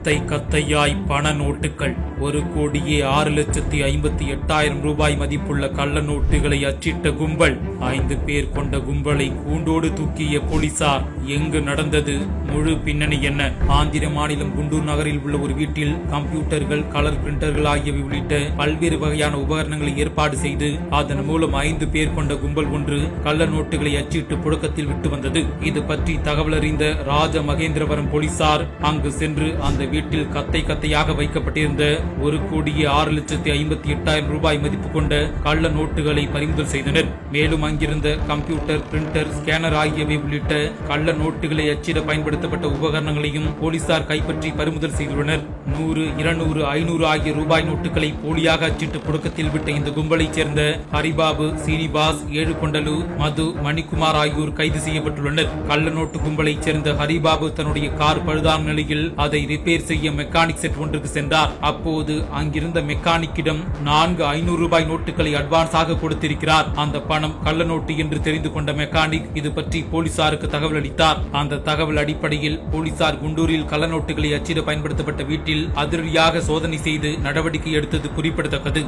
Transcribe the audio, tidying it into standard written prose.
கத்தை கத்தையாய் பண நோட்டுகள் 1,06,58,000 ரூபாய் மதிப்புள்ள கள்ள நோட்டுகளை அச்சிட்ட கும்பல் 5 பேர் கொண்ட கும்பலை கூண்டோடு தூக்கிய போலீசார். எங்கு நடந்தது? முழு பின்னணி என்ன? ஆந்திர மாநிலம் குண்டூர் நகரில் உள்ள ஒரு வீட்டில் கம்ப்யூட்டர்கள், கலர் பிரிண்டர்கள் ஆகியவை உள்ளிட்ட பல்வேறு வகையான உபகரணங்களை ஏற்பாடு செய்து அதன் மூலம் 5 பேர் கொண்ட கும்பல் ஒன்று கள்ள நோட்டுகளை அச்சிட்டு புழக்கத்தில் விட்டு வந்தது. இது பற்றி தகவல் அறிந்த ராஜ மகேந்திரவரம் போலீசார் அங்கு சென்று அந்த வீட்டில் கத்தை கத்தையாக வைக்கப்பட்டிருந்த 1,06,58,000 ரூபாய் மதிப்பு கொண்ட கள்ள நோட்டுகளை பறிமுதல் செய்தனர். மேலும் அங்கிருந்த கம்ப்யூட்டர், பிரிண்டர், ஸ்கேனர் ஆகியவை உள்ளிட்ட கள்ள நோட்டுகளை அச்சிட பயன்படுத்தப்பட்ட உபகரணங்களையும் போலீசார் கைப்பற்றி பறிமுதல் செய்துள்ளனர். 100, 200, 500 ஆகிய ரூபாய் நோட்டுகளை போலியாக அச்சிட்டு புழக்கத்தில் விட்ட இந்த கும்பலைச் சேர்ந்த ஹரிபாபு, சீனிவாஸ், ஏழுகொண்டலு, மது, மணிக்குமார் ஆகியோர் கைது செய்யப்பட்டுள்ளனர். கள்ள நோட்டு கும்பலைச் சேர்ந்த ஹரிபாபு தன்னுடைய கார் பழுதான நிலையில் அதை ரிப்பேர் செய்ய மெக்கானிக் செட் ஒன்றுக்கு சென்றார். அப்போது அங்கிருந்த மெக்கானிக்கிடம் 4 500 ரூபாய் நோட்டுகளை அட்வான்ஸாக கொடுத்திருக்கிறார். அந்த பணம் கள்ள நோட்டு என்று தெரிந்து கொண்ட மெக்கானிக் இது பற்றி போலீசாருக்கு தகவல் அளித்தார். அந்த தகவல் அடிப்படையில் போலீசார் குண்டூரில் கள்ள நோட்டுகளை அச்சிட பயன்படுத்தப்பட்ட வீட்டில் அதிரடியாக சோதனை செய்து நடவடிக்கை எடுத்தது குறிப்பிடத்தக்கது.